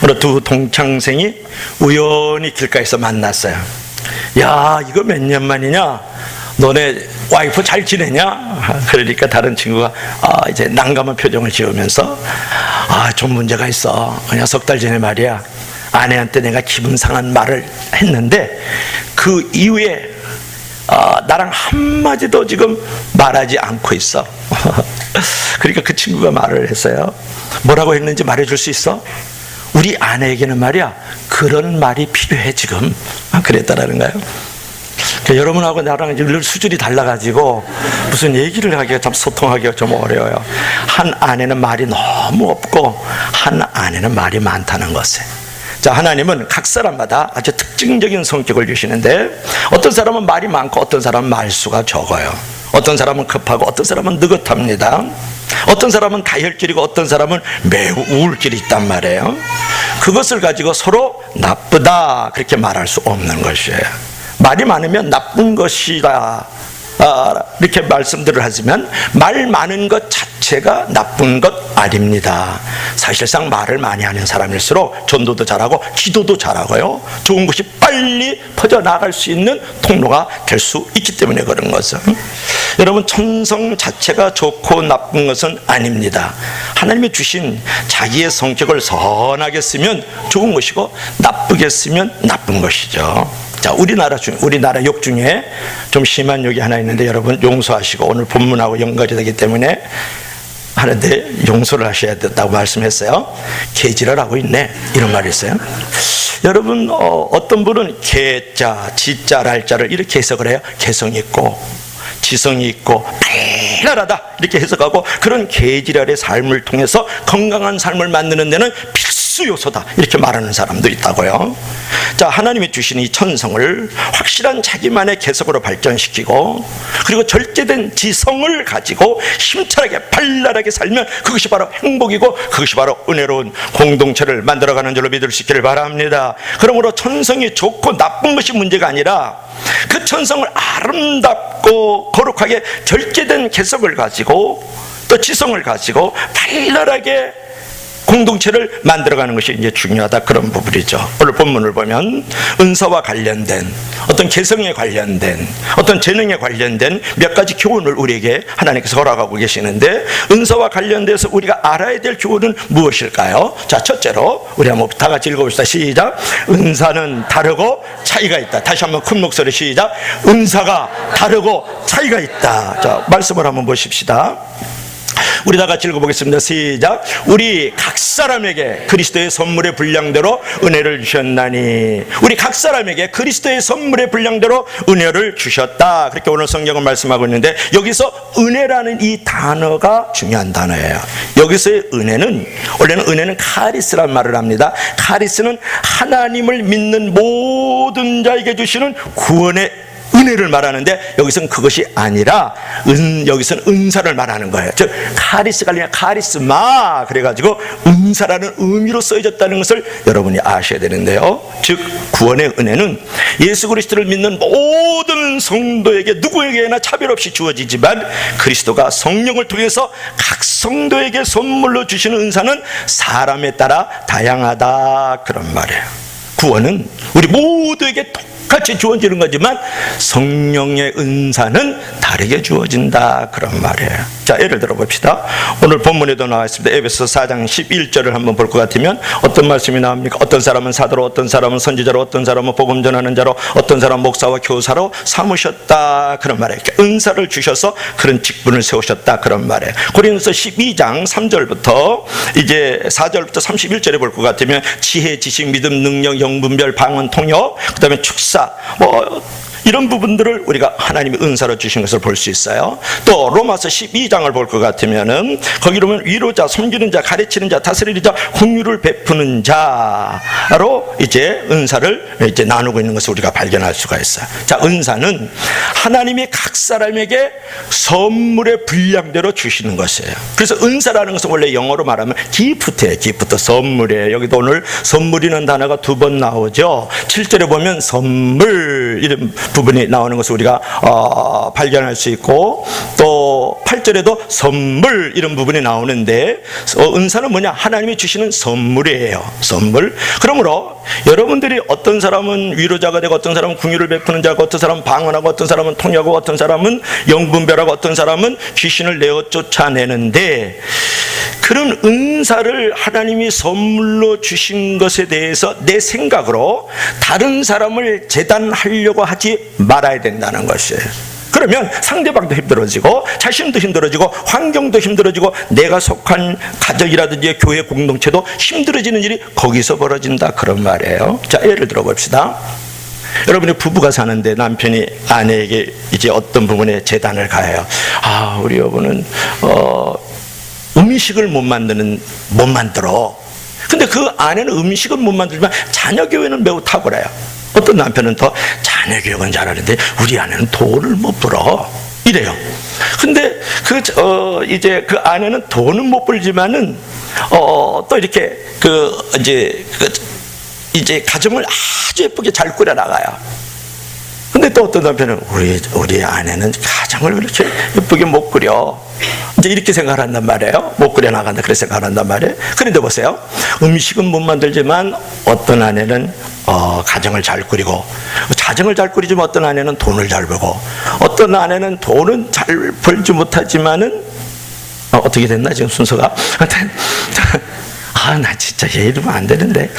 어느 두 동창생이 우연히 길가에서 만났어요. 야, 이거 몇 년 만이냐? 너네 와이프 잘 지내냐? 그러니까 다른 친구가 이제 난감한 표정을 지으면서 좀 문제가 있어. 그냥 석 달 전에 말이야, 아내한테 내가 기분 상한 말을 했는데 그 이후에 나랑 한마디도 지금 말하지 않고 있어. 그러니까 그 친구가 말을 했어요. 뭐라고 했는지 말해줄 수 있어? 우리 아내에게는 말이야, 그런 말이 필요해 지금. 그랬다라는 거예요. 그러니까 여러분하고 나랑 늘 수준이 달라가지고 무슨 얘기를 하기가 참, 소통하기가 좀 어려워요. 한 아내는 말이 너무 없고 한 아내는 말이 많다는 것에. 자, 하나님은 각 사람마다 아주 특징적인 성격을 주시는데 어떤 사람은 말이 많고 어떤 사람은 말수가 적어요. 어떤 사람은 급하고 어떤 사람은 느긋합니다. 어떤 사람은 다혈질이고 어떤 사람은 매우 우울질이 있단 말이에요. 그것을 가지고 서로 나쁘다 그렇게 말할 수 없는 것이에요. 말이 많으면 나쁜 것이다 이렇게 말씀들을 하지만 말 많은 것 자체가 나쁜 것 아닙니다. 사실상 말을 많이 하는 사람일수록 전도도 잘하고 기도도 잘하고요, 좋은 것이 빨리 퍼져나갈 수 있는 통로가 될 수 있기 때문에 그런 것은, 여러분, 천성 자체가 좋고 나쁜 것은 아닙니다. 하나님이 주신 자기의 성격을 선하게 쓰면 좋은 것이고 나쁘게 쓰면 나쁜 것이죠. 자, 우리나라 욕 중에 좀 심한 욕이 하나 있는데 여러분 용서하시고, 오늘 본문하고 연결이 되기 때문에 하는데 용서를 하셔야 된다고 말씀했어요. 개지랄하고 있네, 이런 말이 있어요. 여러분, 어떤 분은 개자, 지자, 랄자를 이렇게 해석을 해요. 개성 있고 지성이 있고 발랄하다 이렇게 해석하고, 그런 개지랄의 삶을 통해서 건강한 삶을 만드는 데는 필수 요소다 이렇게 말하는 사람도 있다고요. 자, 하나님이 주신 이 천성을 확실한 자기만의 개성으로 발전시키고, 그리고 절제된 지성을 가지고 힘차게 발랄하게 살면 그것이 바로 행복이고 그것이 바로 은혜로운 공동체를 만들어가는 줄로 믿을 수 있기를 바랍니다. 그러므로 천성이 좋고 나쁜 것이 문제가 아니라 그 천성을 아름답고 거룩하게 절제된 개성을 가지고 또 지성을 가지고 발랄하게 공동체를 만들어가는 것이 이제 중요하다, 그런 부분이죠. 오늘 본문을 보면 은사와 관련된, 어떤 개성에 관련된, 어떤 재능에 관련된 몇 가지 교훈을 우리에게 하나님께서 허락하고 계시는데, 은사와 관련돼서 우리가 알아야 될 교훈은 무엇일까요? 자, 첫째로 우리 한번 다 같이 읽어봅시다. 시작. 은사는 다르고 차이가 있다. 다시 한번 큰 목소리 시작. 은사가 다르고 차이가 있다. 자, 말씀을 한번 보십시다. 우리 다 같이 읽어보겠습니다. 시작. 우리 각 사람에게 그리스도의 선물의 분량대로 은혜를 주셨나니. 우리 각 사람에게 그리스도의 선물의 분량대로 은혜를 주셨다. 그렇게 오늘 성경은 말씀하고 있는데, 여기서 은혜라는 이 단어가 중요한 단어예요. 여기서의 은혜는, 원래는 은혜는 카리스란 말을 합니다. 카리스는 하나님을 믿는 모든 자에게 주시는 구원의 은혜를 말하는데, 여기서는 그것이 아니라 여기서는 은사를 말하는 거예요. 즉 카리스가 아니라 카리스마, 그래가지고 은사라는 의미로 쓰여졌다는 것을 여러분이 아셔야 되는데요. 즉 구원의 은혜는 예수 그리스도를 믿는 모든 성도에게 누구에게나 차별 없이 주어지지만, 그리스도가 성령을 통해서 각 성도에게 선물로 주시는 은사는 사람에 따라 다양하다, 그런 말이에요. 구원은 우리 모두에게 똑같이 주어지는 거지만 성령의 은사는 다르게 주어진다, 그런 말이에요. 자, 예를 들어 봅시다. 오늘 본문에도 나와 있습니다. 에베소 4장 11절을 한번 볼 것 같으면 어떤 말씀이 나옵니까? 어떤 사람은 사도로, 어떤 사람은 선지자로, 어떤 사람은 복음 전하는 자로, 어떤 사람은 목사와 교사로 삼으셨다, 그런 말이에요. 은사를 주셔서 그런 직분을 세우셨다, 그런 말이에요. 고린도서 12장 3절부터 이제 4절부터 31절에 볼 것 같으면 지혜, 지식, 믿음, 능력, 영분별, 방언, 통역, 그 다음에 축사, 이런 부분들을 우리가 하나님이 은사로 주신 것을 볼 수 있어요. 또 로마서 12장을 볼 것 같으면은 거기 보면 위로자, 섬기는 자, 가르치는 자, 다스리는 자, 긍휼을 베푸는 자로 이제 은사를 이제 나누고 있는 것을 우리가 발견할 수가 있어요. 자, 은사는 하나님이 각 사람에게 선물의 분량대로 주시는 것이에요. 그래서 은사라는 것은 원래 영어로 말하면 기프트예요. 기프트, 선물이에요. 여기도 오늘 선물이라는 단어가 2번 나오죠. 7절에 보면 선물, 이런 부분이 나오는 것을 우리가 발견할 수 있고, 또 8절에도 선물 이런 부분이 나오는데, 은사는 뭐냐? 하나님이 주시는 선물이에요. 선물. 그러므로 여러분들이 어떤 사람은 위로자가 되고, 어떤 사람은 긍휼을 베푸는 자고, 어떤 사람은 방언하고, 어떤 사람은 통역하고, 어떤 사람은 영분별하고, 어떤 사람은 귀신을 내어 쫓아내는데, 그런 은사를 하나님이 선물로 주신 것에 대해서 내 생각으로 다른 사람을 재단하려고 하지 말아야 된다는 것이에요. 그러면 상대방도 힘들어지고, 자신도 힘들어지고, 환경도 힘들어지고, 내가 속한 가정이라든지 교회 공동체도 힘들어지는 일이 거기서 벌어진다, 그런 말이에요. 자, 예를 들어 봅시다. 여러분이 부부가 사는데 남편이 아내에게 이제 어떤 부분에 재단을 가해요. 우리 여보는 음식을 못 만들어. 근데 그 아내는 음식은 못 만들지만 자녀 교육은 매우 탁월해요. 어떤 남편은 더 자녀 교육은 잘하는데 우리 아내는 돈을 못 벌어, 이래요. 근데 이제 그 아내는 돈은 못 벌지만은 또 이렇게 이제 가정을 아주 예쁘게 잘 꾸려 나가요. 근데 또 어떤 남편은 우리 아내는 가정을 그렇게 예쁘게 못 꾸려, 이제 이렇게 생각을 한단 말이에요. 못 꾸려 나간다, 그렇게 생각을 한단 말이에요. 그런데 보세요, 음식은 못 만들지만 어떤 아내는 가정을 잘 꾸리고, 가정을 잘 꾸리지만 어떤 아내는 돈을 잘 벌고, 어떤 아내는 돈은 잘 벌지 못하지만은 어떻게 됐나 지금 순서가? 나 진짜 얘 이러면 안 되는데,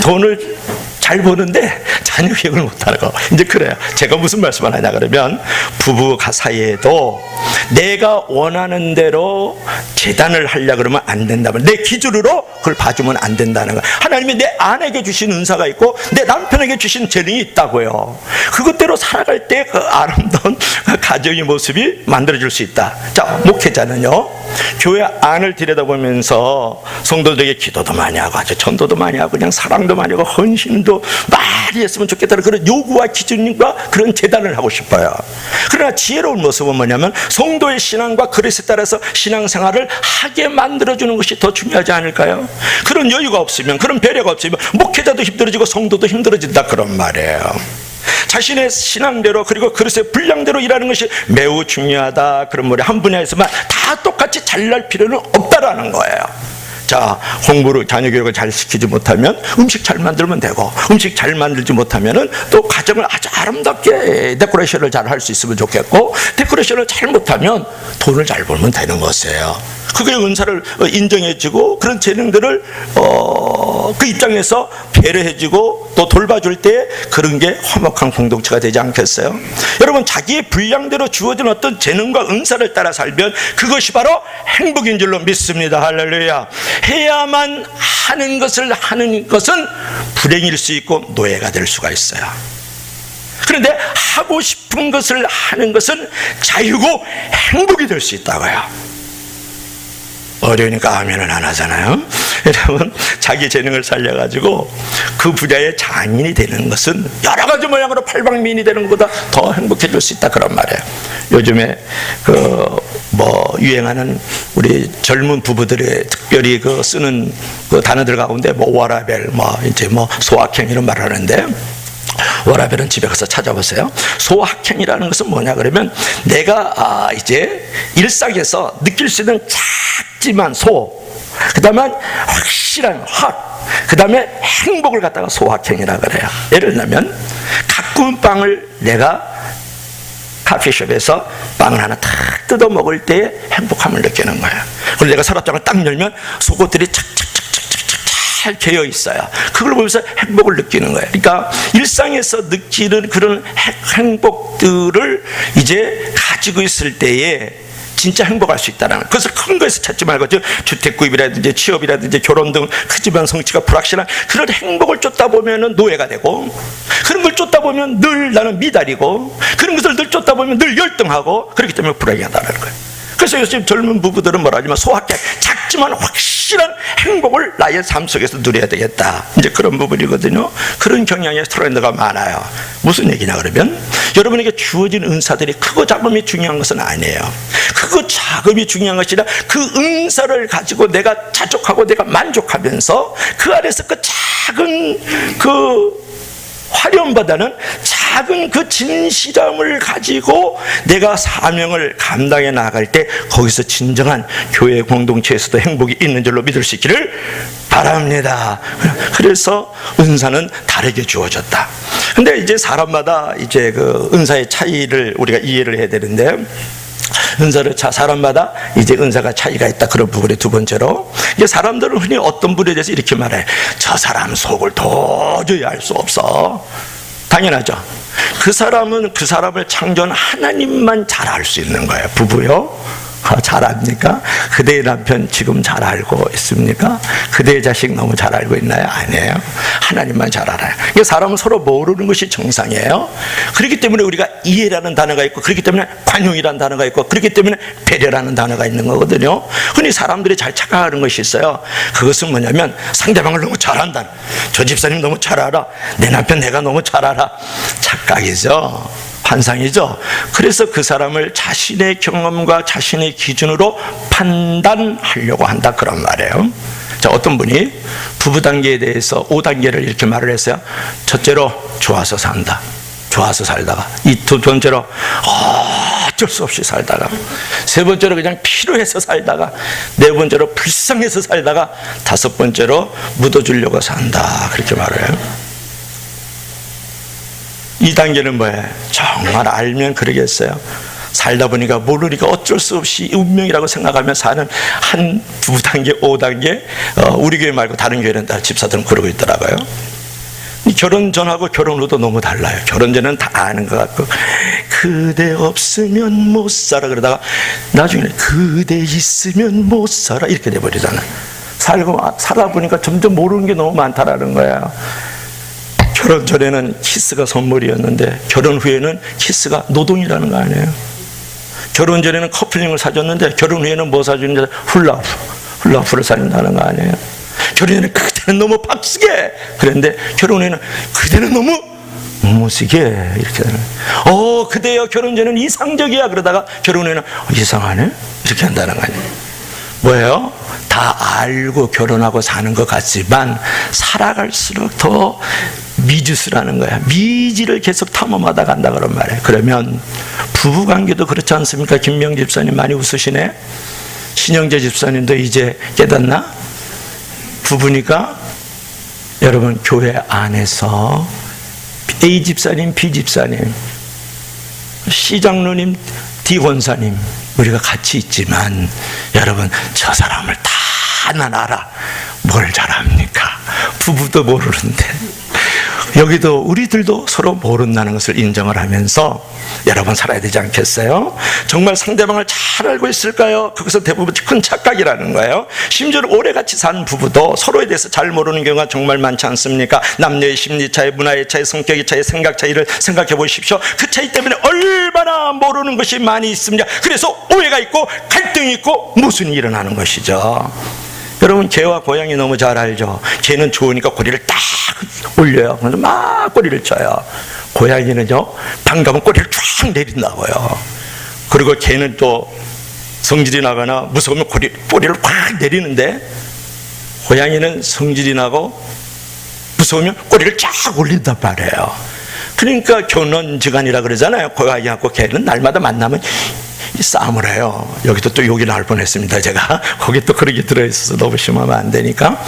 돈을 잘 버는데 자녀 교육을 못하는 거. 이제 그래요. 제가 무슨 말씀을 하냐 그러면, 부부 사이에도 내가 원하는 대로 재단을 하려고 그러면 안 된다면, 내 기준으로 그걸 봐주면 안 된다는 거. 하나님이 내 아내에게 주신 은사가 있고 내 남편에게 주신 재능이 있다고요. 그것대로 살아갈 때 그 아름다운 가정의 모습이 만들어질 수 있다. 자, 목회자는요, 교회 안을 들여다보면서 성도들에게 기도도 많이 하고 아주 전도도 많이 하고 그냥 사랑도 많이 하고 헌신도 많이 했으면 좋겠다는 그런 요구와 기준과 그런 재단을 하고 싶어요. 그러나 지혜로운 모습은 뭐냐면, 성도의 신앙과 그릇에 따라서 신앙생활을 하게 만들어주는 것이 더 중요하지 않을까요? 그런 여유가 없으면, 그런 배려가 없으면 목회자도 힘들어지고 성도도 힘들어진다, 그런 말이에요. 자신의 신앙대로, 그리고 그릇의 분량대로 일하는 것이 매우 중요하다, 그런 말이 한 분야에서만 다 똑같이 잘날 필요는 없다라는 거예요. 자, 공부를, 자녀 교육을 잘 시키지 못하면 음식 잘 만들면 되고, 음식 잘 만들지 못하면은 또 가정을 아주 아름답게 데코레이션을 잘 할 수 있으면 좋겠고, 데코레이션을 잘 못하면 돈을 잘 벌면 되는 것이에요. 그게 은사를 인정해주고, 그런 재능들을 그 입장에서 배려해주고 또 돌봐줄 때 그런 게 화목한 공동체가 되지 않겠어요? 여러분, 자기의 분량대로 주어진 어떤 재능과 은사를 따라 살면 그것이 바로 행복인 줄로 믿습니다. 할렐루야. 해야만 하는 것은 불행일 수 있고 노예가 될 수가 있어요. 그런데 하고 싶은 것을 하는 것은 자유고 행복이 될 수 있다고요. 어려우니까 아멘을 안 하잖아요. 여러분, 자기 재능을 살려가지고 그 분야의 장인이 되는 것은 여러 가지 모양으로 팔방미인이 되는 것보다 더 행복해질 수 있다, 그런 말이에요. 요즘에 유행하는 우리 젊은 부부들의 특별히 쓰는 그 단어들 가운데 워라벨, 소확행 이런 말을 하는데, 워라벨은 집에 가서 찾아보세요. 소확행이라는 것은 뭐냐 그러면, 내가 이제 일상에서 느낄 수 있는 작지만 그 다음에 확실한 그 다음에 행복을 갖다가 소확행이라 그래요. 예를 들면, 가꾼 빵을 내가 카피숍에서 빵을 하나 탁 뜯어 먹을 때 행복함을 느끼는 거예요. 그리고 내가 서랍장을 딱 열면 속옷들이 착착착착착 잘 개어 있어요. 그걸 보면서 행복을 느끼는 거예요. 그러니까 일상에서 느끼는 그런 행복들을 이제 가지고 있을 때에 진짜 행복할 수 있다는 거예요. 그것을 큰 거에서 찾지 말고, 주택 구입이라든지 취업이라든지 결혼 등 크지만 성취가 불확실한 그런 행복을 쫓다 보면 노예가 되고, 그런 걸 쫓다 보면 늘 나는 미달이고, 그런 것을 늘 쫓다 보면 늘 열등하고, 그렇기 때문에 불행하다는 거예요. 그래서 요즘 젊은 부부들은 뭐라 하지만 소확행, 작지만 확실한 행복을 나의 삶 속에서 누려야 되겠다, 이제 그런 부분이거든요. 그런 경향의 트렌드가 많아요. 무슨 얘기냐 그러면, 여러분에게 주어진 은사들이 크고 작음이 중요한 것은 아니에요. 크고 작음이 중요한 것이 아니라 그 은사를 가지고 내가 자족하고 내가 만족하면서 그 안에서 그 작은 화려함보다는 작은 그 진실함을 가지고 내가 사명을 감당해 나갈 때 거기서 진정한 교회 공동체에서도 행복이 있는 줄로 믿을 수 있기를 바랍니다. 그래서 은사는 다르게 주어졌다. 근데 이제 사람마다 이제 그 은사의 차이를 우리가 이해를 해야 되는데, 사람마다 이제 은사가 차이가 있다. 그런 부분이 두 번째로, 이제 사람들은 흔히 어떤 분에 대해서 이렇게 말해. 저 사람 속을 도저히 알 수 없어. 당연하죠. 그 사람은 그 사람을 창조한 하나님만 잘 알 수 있는 거예요. 부부요? 잘 압니까? 그대의 남편 지금 잘 알고 있습니까? 그대의 자식 너무 잘 알고 있나요? 아니에요. 하나님만 잘 알아요. 그러니까 사람은 서로 모르는 것이 정상이에요. 그렇기 때문에 우리가 이해라는 단어가 있고, 그렇기 때문에 관용이라는 단어가 있고, 그렇기 때문에 배려라는 단어가 있는 거거든요. 흔히 사람들이 잘 착각하는 것이 있어요. 그것은 뭐냐면 상대방을 너무 잘 안다. 저 집사님 너무 잘 알아. 내 남편 내가 너무 잘 알아. 착각이죠. 환상이죠. 그래서 그 사람을 자신의 경험과 자신의 기준으로 판단하려고 한다. 그런 말이에요. 자, 어떤 분이 부부 단계에 대해서 5단계를 이렇게 말을 했어요. 첫째로 좋아서 산다. 좋아서 살다가, 두 번째로 어쩔 수 없이 살다가, 세 번째로 그냥 필요해서 살다가, 네 번째로 불쌍해서 살다가, 다섯 번째로 묻어주려고 산다. 그렇게 말을 해요. 2단계는 뭐예요? 정말 알면 그러겠어요. 살다 보니까 모르니까 어쩔 수 없이 운명이라고 생각하며 사는 한 2단계, 5단계, 우리 교회 말고 다른 교회는 다 집사들은 그러고 있더라고요. 결혼 전하고 결혼 후도 너무 달라요. 결혼 전에는 다 아는 것 같고, 그대 없으면 못 살아 그러다가 나중에 그대 있으면 못 살아 이렇게 돼버리잖아요. 살아보니까 점점 모르는 게 너무 많다라는 거예요. 결혼 전에는 키스가 선물이었는데 결혼 후에는 키스가 노동이라는 거 아니에요. 결혼 전에는 커플링을 사줬는데 결혼 후에는 뭐 사주는지 훌라후프를 사준다는 거 아니에요. 결혼 전에는 그대는 너무 빡시게 그랬는데 결혼 후에는 그대는 너무 무시게 이렇게 되는 거예요. 그대여 결혼 전에는 이상적이야 그러다가 결혼 후에는 이상하네 이렇게 한다는 거 아니에요. 뭐예요? 다 알고 결혼하고 사는 것 같지만 살아갈수록 더 미지수라는 거야. 미지를 계속 탐험하다 간다 그런 말이에요. 그러면 부부관계도 그렇지 않습니까? 김명 집사님 많이 웃으시네. 신영재 집사님도 이제 깨닫나? 부부니까 여러분 교회 안에서 A 집사님, B 집사님, C 장로님, D 권사님 우리가 같이 있지만 여러분 저 사람을 다 난 알아. 뭘 잘합니까? 부부도 모르는데 여기도 우리들도 서로 모른다는 것을 인정을 하면서 여러분 살아야 되지 않겠어요? 정말 상대방을 잘 알고 있을까요? 그것은 대부분 큰 착각이라는 거예요. 심지어 오래같이 산 부부도 서로에 대해서 잘 모르는 경우가 정말 많지 않습니까? 남녀의 심리 차이, 문화의 차이, 성격의 차이, 생각 차이를 생각해 보십시오. 그 차이 때문에 얼마나 모르는 것이 많이 있습니다. 그래서 오해가 있고 갈등이 있고 무슨 일이 일어나는 것이죠. 여러분 개와 고양이 너무 잘 알죠. 개는 좋으니까 꼬리를 딱 올려요. 그래서 막 꼬리를 쳐요. 고양이는요 반가면 꼬리를 쫙 내린다고요. 그리고 개는 또 성질이 나거나 무서우면 꼬리를 확 내리는데 고양이는 성질이 나고 무서우면 꼬리를 쫙 올린단 말이에요. 그러니까 견원지간이라 그러잖아요. 고양이하고 개는 날마다 만나면 싸움을 해요. 여기도 또 욕이 나올 뻔했습니다. 제가 거기 또 그런 게 들어있어서 너무 심하면 안 되니까.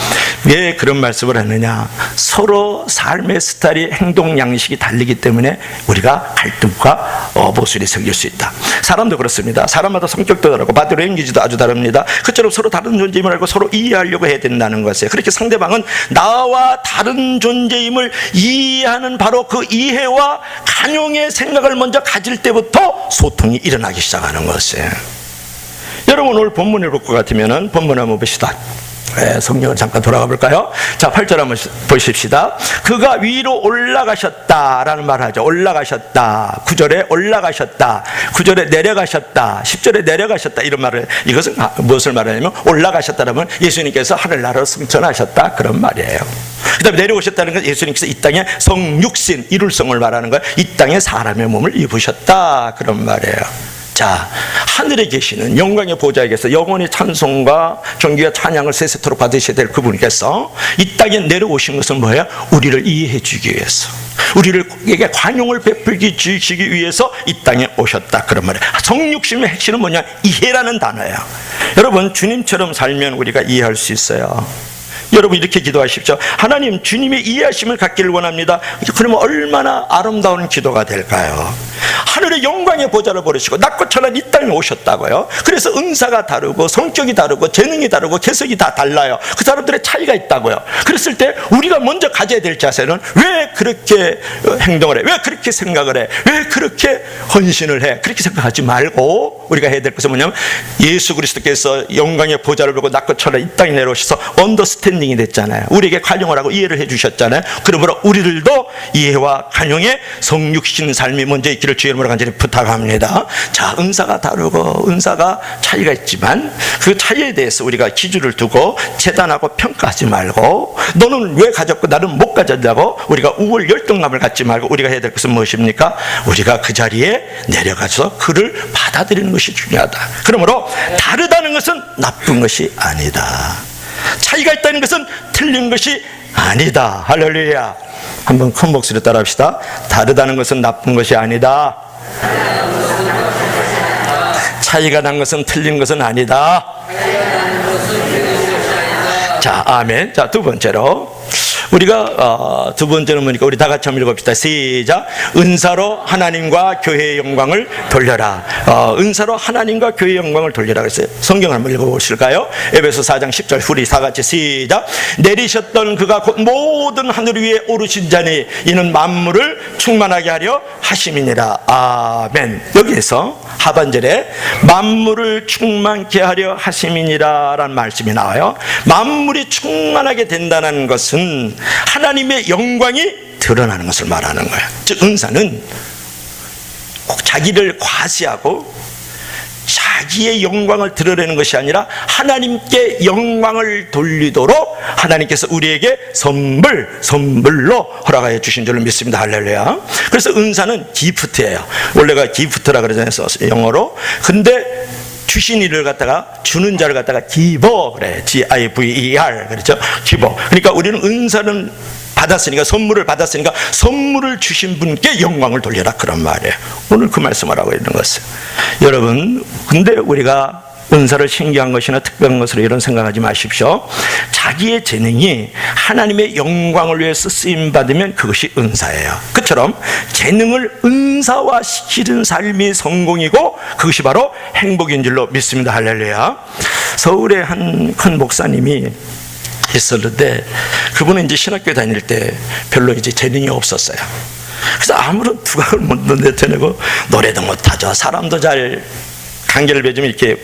왜 그런 말씀을 하느냐? 서로 삶의 스타일이 행동 양식이 다르기 때문에 우리가 갈등과 모순이 생길 수 있다. 사람도 그렇습니다. 사람마다 성격도 다르고 바디로 행기지도 아주 다릅니다. 그처럼 서로 다른 존재임을 알고 서로 이해하려고 해야 된다는 것이에요. 그렇게 상대방은 나와 다른 존재임을 이해하는 바로 그 이해와 관용의 생각을 먼저 가질 때부터 소통이 일어나기 시작하는 것이에요. 여러분 오늘 본문을 볼 것 같으면 본문 한번 봅시다. 성경을 잠깐 돌아가 볼까요? 자, 8절 한번 보십시다. 그가 위로 올라가셨다라는 말을 하죠. 올라가셨다. 9절에 올라가셨다. 9절에 내려가셨다. 10절에 내려가셨다. 이런 말을, 이것은 무엇을 말하냐면 올라가셨다라면 예수님께서 하늘나라로 승천하셨다 그런 말이에요. 그 다음에 내려오셨다는 건 예수님께서 이 땅에 성육신, 이룰성을 말하는 거예요. 이 땅에 사람의 몸을 입으셨다 그런 말이에요. 자, 하늘에 계시는 영광의 보좌에게서 영원히 찬송과 존귀와 찬양을 세세토록 받으셔야 될 그분께서 이 땅에 내려오신 것은 뭐예요? 우리를 이해해 주기 위해서, 우리에게 관용을 베풀기 주시기 위해서 이 땅에 오셨다, 그런 말이에요. 성육신의 핵심은 뭐냐? 이해라는 단어예요. 여러분, 주님처럼 살면 우리가 이해할 수 있어요. 여러분, 이렇게 기도하십시오. 하나님, 주님의 이해하심을 갖기를 원합니다. 그러면 얼마나 아름다운 기도가 될까요? 하늘의 영광의 보좌를 버리시고 낮고 천한 이 땅에 오셨다고요. 그래서 은사가 다르고 성격이 다르고 재능이 다르고 개성이 다 달라요. 그 사람들의 차이가 있다고요. 그랬을 때 우리가 먼저 가져야 될 자세는, 왜 그렇게 행동을 해? 왜 그렇게 생각을 해? 왜 그렇게 헌신을 해? 그렇게 생각하지 말고 우리가 해야 될 것은 뭐냐면, 예수 그리스도께서 영광의 보좌를 보고 낮고 천한 이 땅에 내려오셔서 언더스탠딩이 됐잖아요. 우리에게 관용을 하고 이해를 해주셨잖아요. 그러므로 우리들도 이해와 관용의 성육신 삶이 먼저 있기를 주의 이름으로 간절히 부탁합니다. 자, 은사가 다르고 은사가 차이가 있지만 그 차이에 대해서 우리가 기준을 두고 재단하고 평가하지 말고, 너는 왜 가졌고 나는 못 가졌냐고 우리가 우월 열등감을 갖지 말고, 우리가 해야 될 것은 무엇입니까? 우리가 그 자리에 내려가서 그를 받아들이는 것이 중요하다. 그러므로 다르다는 것은 나쁜 것이 아니다. 차이가 있다는 것은 틀린 것이 아니다. 할렐루야. 한번 큰 목소리로 따라합시다. 다르다는 것은 나쁜 것이 아니다. 차이가 난 것은 틀린 것은 아니다. 자, 아멘. 자, 두 번째로 우리가 두 번째는 뭐니까 우리 다 같이 한번 읽어봅시다. 시작. 은사로 하나님과 교회의 영광을 돌려라. 은사로 하나님과 교회의 영광을 돌려라 그랬어요. 성경 한번 읽어보실까요? 에베소 4장 10절 우리 다 같이 시작. 내리셨던 그가 곧 모든 하늘 위에 오르신 자니 이는 만물을 충만하게 하려 하심이니라. 아멘. 여기에서 하반절에 만물을 충만케 하려 하심이니라 라는 말씀이 나와요. 만물이 충만하게 된다는 것은 하나님의 영광이 드러나는 것을 말하는 거예요. 즉, 은사는 꼭 자기를 과시하고 자기의 영광을 드러내는 것이 아니라 하나님께 영광을 돌리도록 하나님께서 우리에게 선물로 허락하여 주신 줄을 믿습니다. 할렐루야. 그래서 은사는 기프트예요. 원래가 기프트라 그러잖아요, 영어로. 근데 주신 이를 갖다가, 주는 자를 갖다가 기버 그래. G-I-V-E-R 그렇죠? 기버. 그러니까 우리는 은사는 받았으니까, 선물을 받았으니까 선물을 주신 분께 영광을 돌려라, 그런 말이에요. 오늘 그 말씀을 하고 있는 것은, 여러분, 근데 우리가 은사를 신기한 것이나 특별한 것으로 이런 생각하지 마십시오. 자기의 재능이 하나님의 영광을 위해서 쓰임받으면 그것이 은사예요. 그처럼 재능을 은사화시키는 삶이 성공이고 그것이 바로 행복인 줄로 믿습니다. 할렐루야. 서울에 한 큰 목사님이 있었는데, 그분은 이제 신학교 다닐 때 별로 이제 재능이 없었어요. 그래서 아무런 두각을 못 내려내고 노래도 못하죠. 사람도 잘 관계를 맺으면 이렇게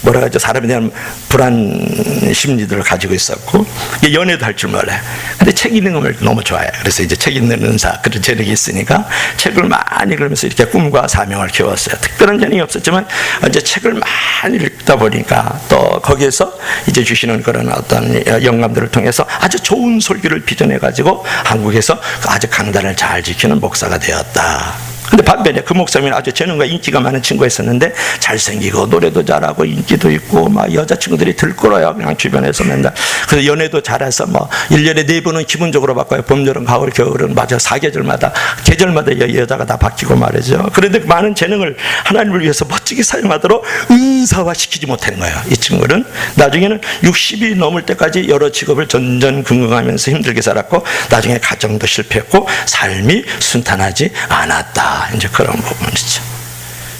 뭐라 하죠? 사람에 대한 불안 심리들을 가지고 있었고, 연애도 할 줄 몰라요. 근데 책 읽는 걸 너무 좋아해요. 그래서 이제 책 읽는 은사, 그런 재능이 있으니까 책을 많이 읽으면서 이렇게 꿈과 사명을 키웠어요. 특별한 재능이 없었지만 이제 책을 많이 읽다 보니까 또 거기에서 이제 주시는 그런 어떤 영감들을 통해서 아주 좋은 설교를 빚어내 가지고 한국에서 아주 강단을 잘 지키는 목사가 되었다. 근데 반면에 그 목사님은 아주 재능과 인기가 많은 친구였었는데, 잘생기고 노래도 잘하고 인기도 있고 막 여자친구들이 들끓어요, 그냥 주변에서 맨날. 그래서 연애도 잘해서 뭐 1년에 4번은 기본적으로 바꿔요. 봄, 여름, 가을, 겨울은 맞아 4계절마다 계절마다 여자가 다 바뀌고 말이죠. 그런데 많은 재능을 하나님을 위해서 멋지게 사용하도록 은사화시키지 못하는 거예요. 이 친구는 나중에는 60이 넘을 때까지 여러 직업을 전전긍긍하면서 힘들게 살았고, 나중에 가정도 실패했고 삶이 순탄하지 않았다. 이제 그런 부분이죠.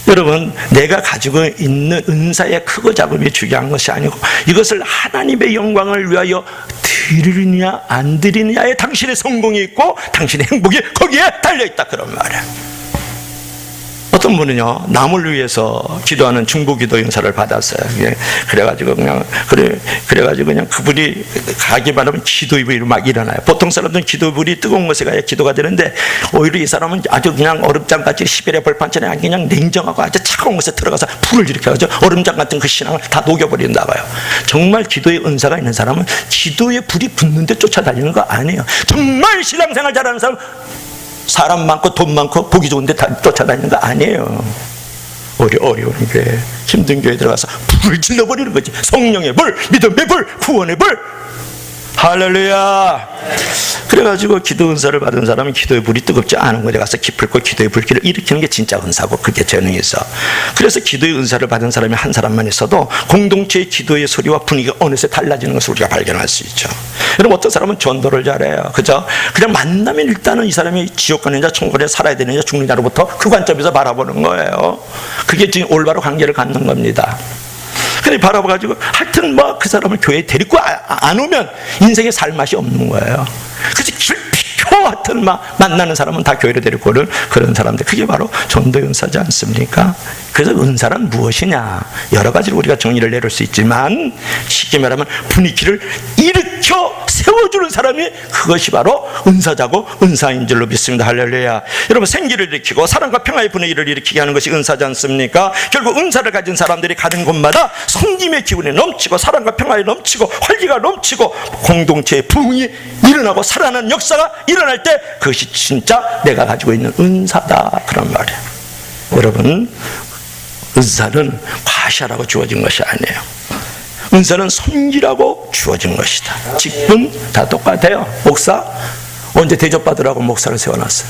여러분, 내가 가지고 있는 은사의 크고 작음이 중요한 것이 아니고, 이것을 하나님의 영광을 위하여 드리느냐 안 드리느냐에 당신의 성공이 있고 당신의 행복이 거기에 달려있다, 그런 말이에요. 어떤 분은요, 남을 위해서 기도하는 중보기도 은사를 받았어요. 그래가지고 그냥 그분이 가기만 하면 기도이불이 막 일어나요. 보통 사람들은 기도이불이 뜨거운 것에 가야 기도가 되는데, 오히려 이 사람은 아주 그냥 얼음장같이 시베리아 벌판처럼 그냥 냉정하고 아주 차가운 것에 들어가서 불을 일으켜가지고 얼음장 같은 그 신앙을 다 녹여버린다고요. 정말 기도의 은사가 있는 사람은 기도의 불이 붙는데 쫓아다니는 거 아니에요. 정말 신앙생활 잘하는 사람, 사람 많고 돈 많고 보기 좋은데 다 쫓아다니는 거 아니에요. 어려운 교회, 힘든 교회 들어가서 불을 질러버리는 거지. 성령의 불, 믿음의 불, 구원의 불. 할렐루야. 그래가지고 기도 은사를 받은 사람은 기도의 불이 뜨겁지 않은 곳에 가서 기필코 기도의 불길을 일으키는 게 진짜 은사고, 그게 재능이 있어. 그래서 기도의 은사를 받은 사람이 한 사람만 있어도 공동체의 기도의 소리와 분위기가 어느새 달라지는 것을 우리가 발견할 수 있죠. 여러분, 어떤 사람은 전도를 잘해요. 그죠? 그냥 만나면 일단은 이 사람이 지옥 가느냐 천국 가느냐 살아야 되느냐 죽느냐로부터 그 관점에서 바라보는 거예요. 그게 지금 올바로 관계를 갖는 겁니다. 근데 바라봐가지고 하여튼 뭐 그 사람을 교회에 데리고 안 오면 인생에 살 맛이 없는 거예요. 그래서 길피켜 하여튼 막 만나는 사람은 다 교회로 데리고 오는 그런 사람들, 그게 바로 전도의 은사지 않습니까? 그래서 은사란 무엇이냐, 여러 가지로 우리가 정의를 내릴 수 있지만 쉽게 말하면 분위기를 일으켜 세워주는 사람이, 그것이 바로 은사자고 은사인 줄로 믿습니다. 할렐루야. 여러분, 생기를 일으키고 사랑과 평화의 분위기를 일으키게 하는 것이 은사지 않습니까? 결국 은사를 가진 사람들이 가는 곳마다 성김의 기운이 넘치고 사랑과 평화에 넘치고 활기가 넘치고 공동체의 부흥이 일어나고 살아나는 역사가 일어날 때 그것이 진짜 내가 가지고 있는 은사다, 그런 말이에요. 여러분, 은사는 과시하라고 주어진 것이 아니에요. 은사는 섬기라고 주어진 것이다. 직분 다 똑같아요. 목사 언제 대접받으라고 목사를 세워놨어요?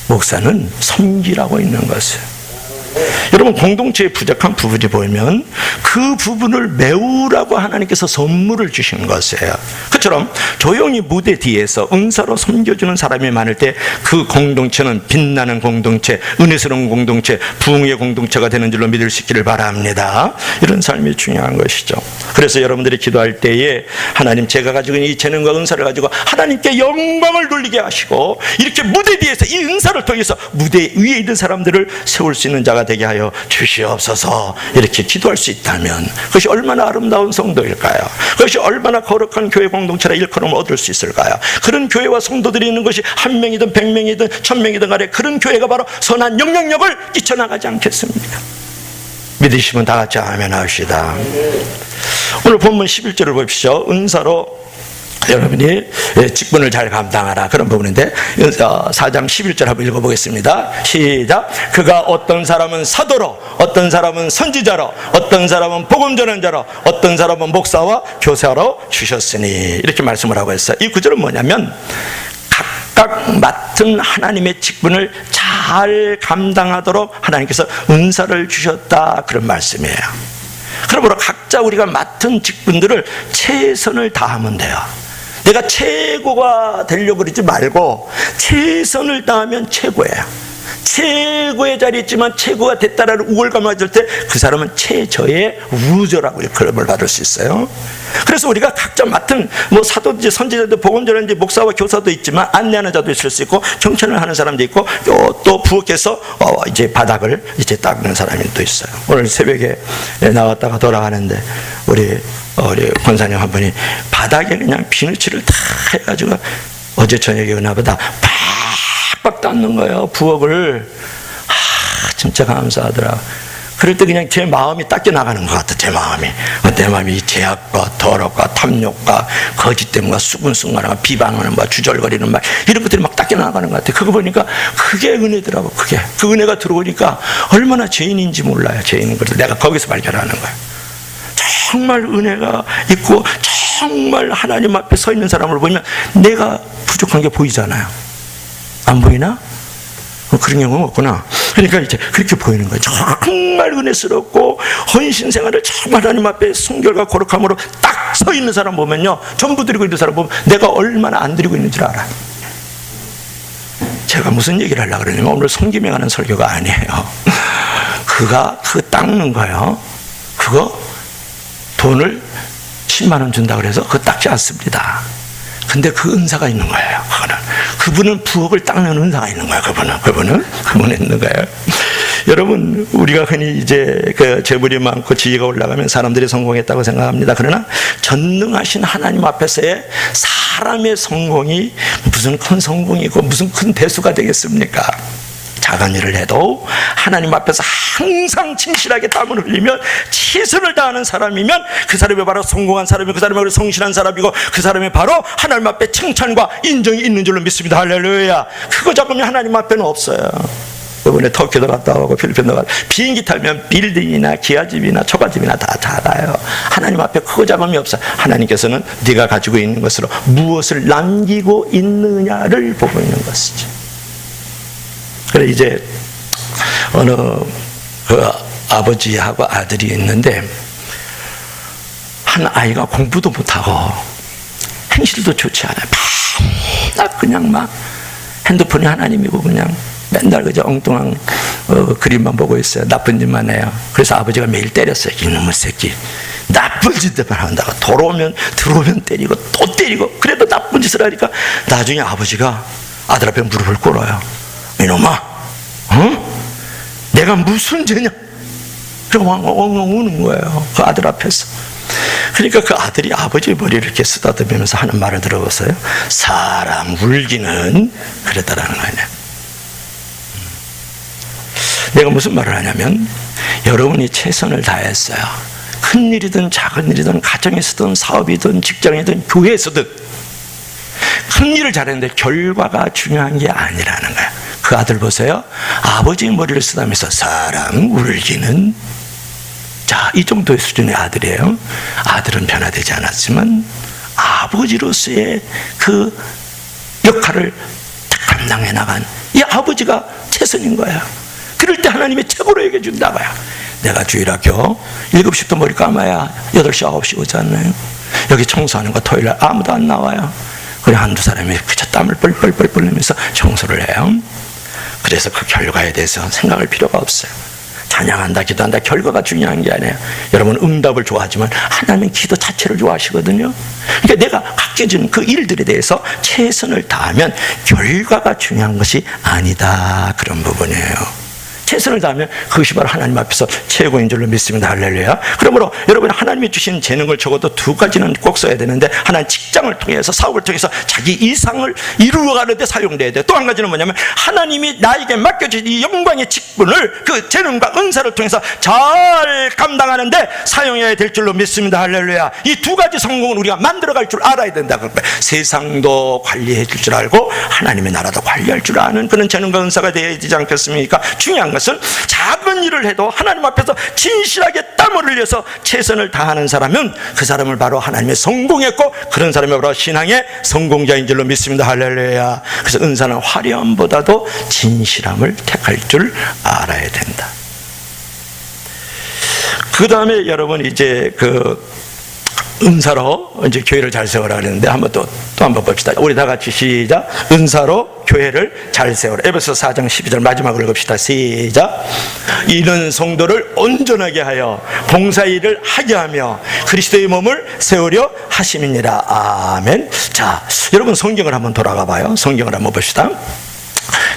목사는 섬기라고 있는 것이에요. 여러분, 공동체에 부족한 부분이 보이면 그 부분을 메우라고 하나님께서 선물을 주신 것이에요. 그처럼 조용히 무대 뒤에서 은사로 섬겨주는 사람이 많을 때 그 공동체는 빛나는 공동체, 은혜스러운 공동체, 부흥의 공동체가 되는 줄로 믿을 수 있기를 바랍니다. 이런 삶이 중요한 것이죠. 그래서 여러분들이 기도할 때에 하나님, 제가 가지고 있는 이 재능과 은사를 가지고 하나님께 영광을 돌리게 하시고 이렇게 무대 뒤에서 이 은사를 통해서 무대 위에 있는 사람들을 세울 수 있는 자가 되게 하여 주시옵소서, 이렇게 기도할 수 있다면 그것이 얼마나 아름다운 성도일까요? 그것이 얼마나 거룩한 교회 공동체라 일컬음을 얻을 수 있을까요? 그런 교회와 성도들이 있는 것이 1명이든 100명이든 1000명이든 간에 그런 교회가 바로 선한 영향력을 끼쳐나가지 않겠습니까? 믿으시면 다 같이 아멘 합시다. 오늘 본문 11절을 보십시오. 은사로 여러분이 직분을 잘 감당하라, 그런 부분인데 4장 11절 한번 읽어보겠습니다. 시작. 그가 어떤 사람은 사도로, 어떤 사람은 선지자로, 어떤 사람은 복음 전하는 자로, 어떤 사람은 목사와 교사로 주셨으니, 이렇게 말씀을 하고 있어요. 이 구절은 뭐냐면 각각 맡은 하나님의 직분을 잘 감당하도록 하나님께서 은사를 주셨다, 그런 말씀이에요. 그러므로 각자 우리가 맡은 직분들을 최선을 다하면 돼요. 내가 최고가 되려고 그러지 말고 최선을 다하면 최고예요. 최고의 자리에 있지만 최고가 됐다라는 우월감을 가질 때 그 사람은 최저의 우저라고 일컬음을 받을 수 있어요. 그래서 우리가 각자 맡은 사도든지 선지자도 복음전하는지 목사와 교사도 있지만 안내하는 자도 있을 수 있고 경천을 하는 사람도 있고 또 부엌에서 이제 바닥을 이제 닦는 사람이 또 있어요. 오늘 새벽에 나왔다가 돌아가는데 우리 권사님 한 분이 바닥에 그냥 비누칠을 다 해가지고 어제 저녁에 은하보다 빡빡 닦는 거예요, 부엌을. 진짜 감사하더라. 그럴 때 그냥 제 마음이 닦여 나가는 것 같아. 제 마음이 이 제약과 더럽과 탐욕과 거짓됨과 수근수근하는 비방하는 말, 주절거리는 말, 이런 것들이 막 닦여 나가는 것 같아. 그거 보니까 그게 은혜더라고. 그 은혜가 들어오니까 얼마나 죄인인지 몰라요. 죄인인 것을 내가 거기서 발견하는 거예요. 정말 은혜가 있고 정말 하나님 앞에 서 있는 사람을 보면 내가 부족한 게 보이잖아요. 안 보이나? 그런 경우는 없구나. 그러니까 이제 그렇게 보이는 거예요. 정말 은혜스럽고 헌신 생활을 정말 하나님 앞에 순결과 거룩함으로 딱 서 있는 사람 보면요, 전부 드리고 있는 사람 보면 내가 얼마나 안 드리고 있는 줄 알아요. 제가 무슨 얘기를 하려고 그러냐면 오늘 섬김에 관한 설교가 아니에요. 그가 닦는 거예요. 그거 돈을 10만 원 준다 그래서 그거 닦지 않습니다. 근데 그 은사가 있는 거예요. 그분은 부엌을 닦는 은사가 있는 거예요. 그분은 있는 거예요. 여러분, 우리가 흔히 이제 재물이 많고 지위가 올라가면 사람들이 성공했다고 생각합니다. 그러나 전능하신 하나님 앞에서의 사람의 성공이 무슨 큰 성공이고 무슨 큰 대수가 되겠습니까? 작은 일을 해도 하나님 앞에서 항상 진실하게 땀을 흘리면 최선을 다하는 사람이면 그 사람이 바로 성공한 사람이고 그 사람이 바로 성실한 사람이고 그 사람이 바로 하나님 앞에 칭찬과 인정이 있는 줄로 믿습니다. 할렐루야. 그거 잡으면 하나님 앞에는 없어요. 이번에 터키도 갔다 오고 필리핀도 갔다 오고, 비행기 타면 빌딩이나 기아집이나 초가집이나 다 작아요. 하나님 앞에 크고 작음이 없어요. 하나님께서는 네가 가지고 있는 것으로 무엇을 남기고 있느냐를 보고 있는 것이죠. 그래 이제 어느 그 아버지하고 아들이 있는데, 한 아이가 공부도 못하고 행실도 좋지 않아요. 맨날 그냥 막 핸드폰이 하나님이고 그냥 맨날 그저 엉뚱한 그림만 보고 있어요. 나쁜 짓만 해요. 그래서 아버지가 매일 때렸어요. 이놈의 새끼, 나쁜 짓만 한다고. 들어오면 때리고 또 때리고. 그래도 나쁜 짓을 하니까 나중에 아버지가 아들 앞에 무릎을 꿇어요. 이놈아, 내가 무슨 죄냐? 그러고 엉엉 우는 거예요, 그 아들 앞에서. 그러니까 그 아들이 아버지의 머리를 이렇게 쓰다듬으면서 하는 말을 들어보세요. 사람 울기는 그랬다라는 거 아니야. 내가 무슨 말을 하냐면, 여러분이 최선을 다했어요. 큰 일이든 작은 일이든 가정에서든 사업이든 직장이든 교회에서든 큰 일을 잘했는데 결과가 중요한 게 아니라는 거야. 그 아들 보세요. 아버지의 머리를 쓰다면서 사람 울기는, 자, 이 정도의 수준의 아들이에요. 아들은 변화되지 않았지만 아버지로서의 그 역할을 감당해 나간 이 아버지가 최선인 거야. 그럴 때 하나님이 최고로 얘기해 준다고요. 내가 주일학교 7시부터 머리 감아야 8시 9시 오지 않나요? 여기 청소하는 거 토요일날 아무도 안 나와요. 그냥 한두 사람이 그저 땀을 뻘뻘뻘 흘리면서 청소를 해요. 그래서 그 결과에 대해서 생각할 필요가 없어요. 찬양한다, 기도한다, 결과가 중요한 게 아니에요. 여러분 응답을 좋아하지만 하나님은 기도 자체를 좋아하시거든요. 그러니까 내가 맡겨진 그 일들에 대해서 최선을 다하면 결과가 중요한 것이 아니다, 그런 부분이에요. 최선을 다하면 그것이 바로 하나님 앞에서 최고인 줄로 믿습니다. 할렐루야. 그러므로 여러분, 하나님이 주신 재능을 적어도 두 가지는 꼭 써야 되는데, 하나는 직장을 통해서, 사업을 통해서 자기 이상을 이루어가는 데 사용돼야 돼. 또 한 가지는 뭐냐면, 하나님이 나에게 맡겨진 이 영광의 직분을 그 재능과 은사를 통해서 잘 감당하는 데 사용해야 될 줄로 믿습니다. 할렐루야. 이 두 가지 성공을 우리가 만들어갈 줄 알아야 된다. 세상도 관리해 줄 줄 알고 하나님의 나라도 관리할 줄 아는 그런 재능과 은사가 되어야 되지 않겠습니까? 중요한 것은 작은 일을 해도 하나님 앞에서 진실하게 땀을 흘려서 최선을 다하는 사람은 그 사람을 바로 하나님의 성공했고, 그런 사람이 바로 신앙의 성공자인 줄로 믿습니다. 할렐루야. 그래서 은사는 화려함보다도 진실함을 택할 줄 알아야 된다. 그 다음에 여러분, 이제 그 은사로 이제 교회를 잘 세우라 그랬는데, 한번 또 한번 봅시다. 우리 다 같이 시작. 은사로 교회를 잘 세우라. 에베소서 4장 12절 마지막으로 읽읍시다. 시작. 이는 성도를 온전하게 하여 봉사일을 하게 하며 그리스도의 몸을 세우려 하심이니라. 아멘. 자, 여러분 성경을 한번 돌아가 봐요. 성경을 한번 봅시다.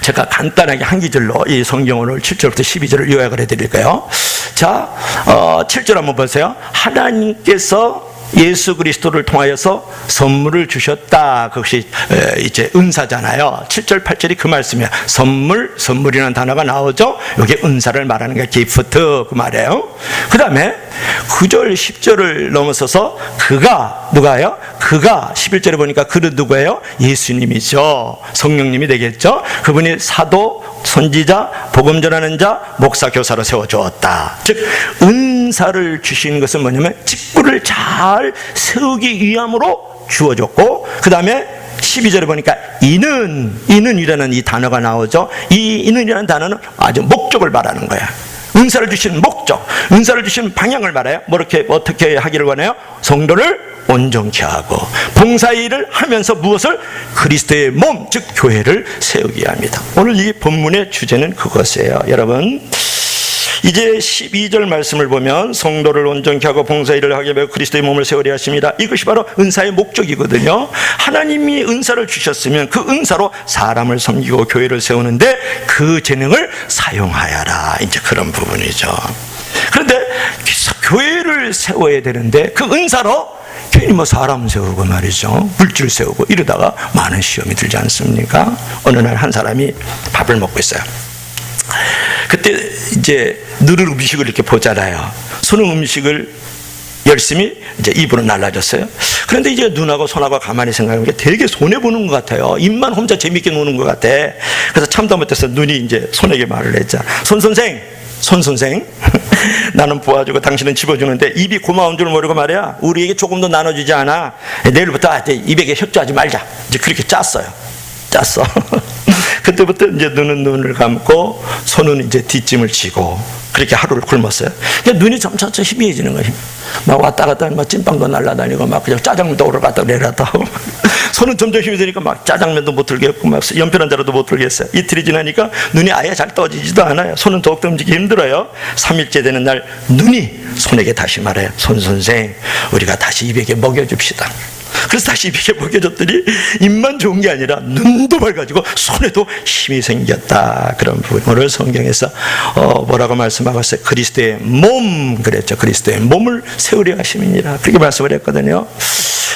제가 간단하게 한 기절로 이 성경 오늘 7절부터 12절을 요약을 해드릴까요? 자, 7절 한번 보세요. 하나님께서 예수 그리스도를 통하여서 선물을 주셨다. 그것이 이제 은사잖아요. 7절 8절이 그 말씀이에요. 선물이라는 단어가 나오죠. 이게 은사를 말하는 게 기프트, 그 말이에요. 그 다음에 9절 10절을 넘어서서 그가, 누가요? 그가 11절에 보니까 그는 누구예요? 예수님이죠. 성령님이 되겠죠. 그분이 사도, 선지자, 복음 전하는 자, 목사, 교사로 세워주었다. 즉 은사를 주신 것은 뭐냐면 직분을 잘 세우기 위함으로 주어졌고, 그 다음에 12절에 보니까 이는이라는 이 단어가 나오죠. 이 이는이라는 단어는 아주 목적을 말하는 거야. 은사를 주신 목적, 은사를 주신 방향을 말해요. 어떻게 하기를 원해요? 성도를 온전케 하고 봉사일을 하면서 무엇을? 그리스도의 몸, 즉 교회를 세우게 합니다. 오늘 이 본문의 주제는 그것이에요. 여러분, 이제 12절 말씀을 보면 성도를 온전케 하고 봉사일을 하게 하며 그리스도의 몸을 세우려 하십니다. 이것이 바로 은사의 목적이거든요. 하나님이 은사를 주셨으면 그 은사로 사람을 섬기고 교회를 세우는데 그 재능을 사용하여라, 이제 그런 부분이죠. 그런데 교회를 세워야 되는데 그 은사로 괜히 사람 세우고 말이죠, 물질 세우고 이러다가 많은 시험이 들지 않습니까? 어느 날 한 사람이 밥을 먹고 있어요. 그때 이제 누른 음식을 이렇게 보잖아요. 손은 음식을 열심히 이제 입으로 날라졌어요. 그런데 이제 눈하고 손하고 가만히 생각해보니까 되게 손해보는 것 같아요. 입만 혼자 재밌게 노는 것 같아. 그래서 참다 못해서 눈이 이제 손에게 말을 했죠. 손 선생 나는 도와주고 당신은 집어주는데 입이 고마운 줄 모르고 말이야 우리에게 조금 더 나눠주지 않아. 내일부터 입에게 협조하지 말자. 이제 그렇게 짰어. 그때부터 이제 눈을 감고 손은 이제 뒷짐을 지고 그렇게 하루를 굶었어요. 그러니까 눈이 점차 희미해지는 거예요. 막 왔다 갔다 막 찐빵도 날라다니고 막 그냥 짜장면도 오르갔다 내려갔다 하고 손은 점점 힘이 되니까 막 짜장면도 못 들겠고 막 연필 한 자루도 못 들겠어요. 이틀이 지나니까 눈이 아예 잘 떠지지도 않아요. 손은 더욱더 움직이기 힘들어요. 3일째 되는 날 눈이 손에게 다시 말해요. 손 선생 우리가 다시 입에게 먹여줍시다. 그래서 다시 입에게 먹여줬더니 입만 좋은 게 아니라 눈도 밝아지고 손에도 힘이 생겼다. 그런 부분을 성경에서 뭐라고 말씀하고 있어요? 그리스도의 몸 그랬죠. 그리스도의 몸을 세우려 하심이니라 그렇게 말씀을 했거든요.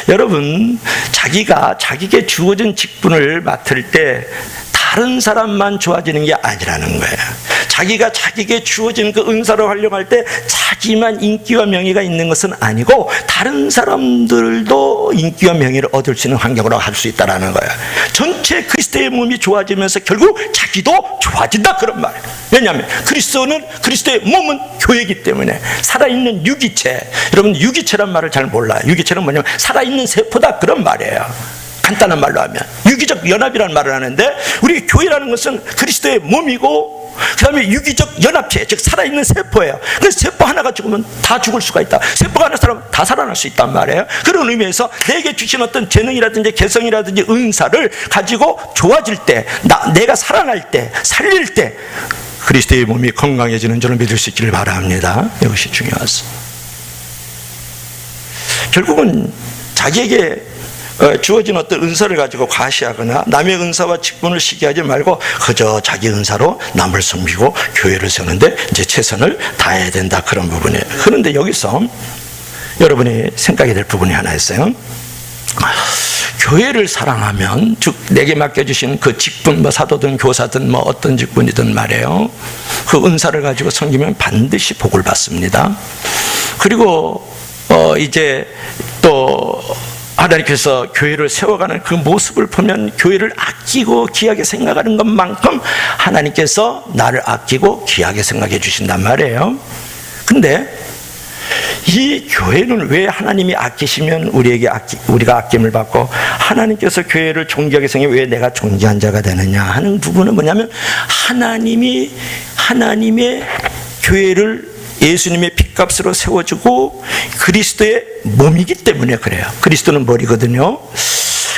여러분 자기에게 주어진 직분을 맡을 때 다른 사람만 좋아지는 게 아니라는 거예요. 자기에게 주어진 그 은사를 활용할 때 자기만 인기와 명예가 있는 것은 아니고 다른 사람들도 인기와 명예를 얻을 수 있는 환경으로 할 수 있다는 거예요. 전체 그리스도의 몸이 좋아지면서 결국 자기도 좋아진다 그런 말이에요. 왜냐하면 그리스도의 몸은 교회이기 때문에 살아있는 유기체. 여러분 유기체란 말을 잘 몰라요. 유기체는 뭐냐면 살아있는 세포다 그런 말이에요. 간단한 말로 하면 유기적 연합이라는 말을 하는데 우리 교회라는 것은 그리스도의 몸이고 그 다음에 유기적 연합체 즉 살아있는 세포예요. 그래서 세포 하나가 죽으면 다 죽을 수가 있다. 세포가 하나 살아면 다 살아날 수 있단 말이에요. 그런 의미에서 내게 주신 어떤 재능이라든지 개성이라든지 은사를 가지고 좋아질 때 내가 살아날 때 살릴 때 그리스도의 몸이 건강해지는 줄을 믿을 수 있기를 바랍니다. 이것이 중요하습니다. 결국은 자기에게 주어진 어떤 은사를 가지고 과시하거나 남의 은사와 직분을 시기하지 말고 그저 자기 은사로 남을 섬기고 교회를 세우는데 이제 최선을 다해야 된다 그런 부분이에요. 그런데 여기서 여러분이 생각이 될 부분이 하나 있어요. 교회를 사랑하면 즉 내게 맡겨주신 그 직분 사도든 교사든 어떤 직분이든 말이에요. 그 은사를 가지고 섬기면 반드시 복을 받습니다. 그리고 이제 또 하나님께서 교회를 세워가는 그 모습을 보면 교회를 아끼고 귀하게 생각하는 것만큼 하나님께서 나를 아끼고 귀하게 생각해 주신단 말이에요. 근데 이 교회는 왜 하나님이 아끼시면 우리가 아낌을 받고 하나님께서 교회를 존귀하게 생각해 왜 내가 존귀한 자가 되느냐 하는 부분은 뭐냐면 하나님의 교회를 예수님의 핏값으로 세워주고 그리스도의 몸이기 때문에 그래요. 그리스도는 머리거든요.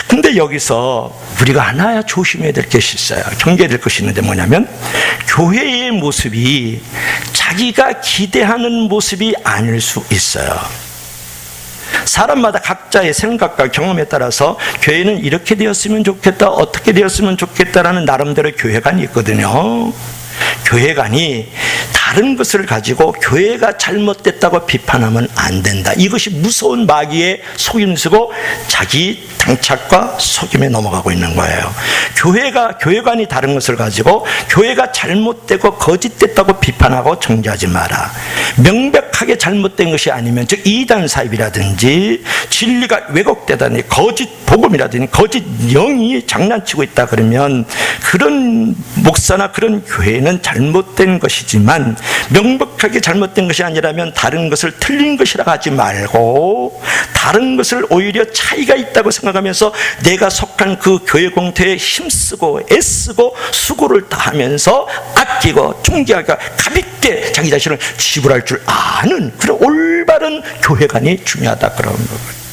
근데 여기서 우리가 하나 조심해야 될 것이 있어요. 경계해야 될 것이 있는데 뭐냐면 교회의 모습이 자기가 기대하는 모습이 아닐 수 있어요. 사람마다 각자의 생각과 경험에 따라서 교회는 이렇게 되었으면 좋겠다 어떻게 되었으면 좋겠다라는 나름대로 교회관이 있거든요. 교회관이 다른 것을 가지고 교회가 잘못됐다고 비판하면 안 된다. 이것이 무서운 마귀의 속임수고 자기 당착과 속임에 넘어가고 있는 거예요. 교회관이 다른 것을 가지고 교회가 잘못되고 거짓됐다고 비판하고 정죄하지 마라. 명백하게 잘못된 것이 아니면 즉 이단 사입이라든지 진리가 왜곡되다니 거짓 복음이라든지 거짓 영이 장난치고 있다 그러면 그런 목사나 그런 교회는 잘못된 것이지만 명백하게 잘못된 것이 아니라면 다른 것을 틀린 것이라고 하지 말고 다른 것을 오히려 차이가 있다고 생각하면서 내가 속한 그 교회 공태에 힘쓰고 애쓰고 수고를 다하면서 아끼고 존귀하게 가볍게 자기 자신을 지불할 줄 아는 그런 올바른 교회관이 중요하다 그런 거예요.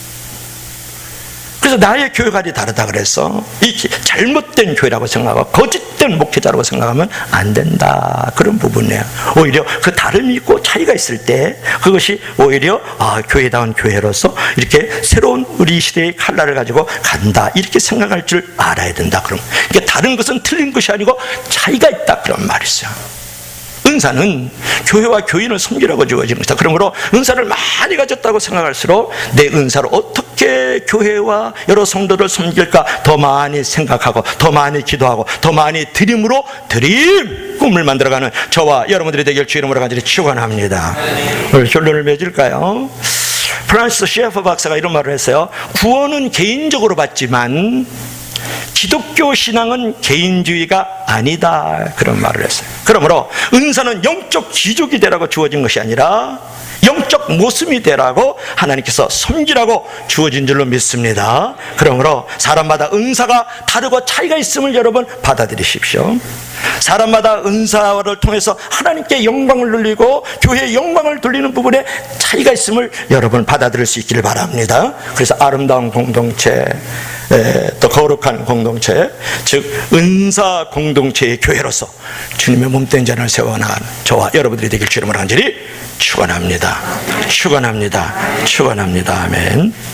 그래서 나의 교회관이 다르다 그래서 이 잘못된 교회라고 생각하고 거짓된 목회자라고 생각하면 안 된다 그런 부분이에요. 오히려 그 다름이 있고 차이가 있을 때 그것이 오히려 교회다운 교회로서 이렇게 새로운 우리 시대의 칼날을 가지고 간다 이렇게 생각할 줄 알아야 된다. 그럼 이게 다른 것은 틀린 것이 아니고 차이가 있다 그런 말이죠. 은사는 교회와 교인을 섬기라고 주어진 것이다. 그러므로 은사를 많이 가졌다고 생각할수록 내 은사로 어떻게 교회와 여러 성도를 섬길까 더 많이 생각하고 더 많이 기도하고 더 많이 드림으로 꿈을 만들어가는 저와 여러분들이 되길 주의 이름으로 간절히 축원합니다. 오늘 결론을 맺을까요? 프란시스 셰퍼 박사가 이런 말을 했어요. 구원은 개인적으로 받지만 기독교 신앙은 개인주의가 아니다, 그런 말을 했어요. 그러므로 은사는 영적 기족이 되라고 주어진 것이 아니라 영적 모습이 되라고 하나님께서 섬기라고 주어진 줄로 믿습니다. 그러므로 사람마다 은사가 다르고 차이가 있음을 여러분 받아들이십시오. 사람마다 은사를 통해서 하나님께 영광을 돌리고 교회의 영광을 돌리는 부분에 차이가 있음을 여러분 받아들일 수 있기를 바랍니다. 그래서 아름다운 공동체, 또 거룩한 공동체, 즉 은사 공동체의 교회로서 주님의 몸된 자를 세워나가는 저와 여러분들이 되길 주님으로 간절히 축원합니다. 축원합니다. 축원합니다. 아멘.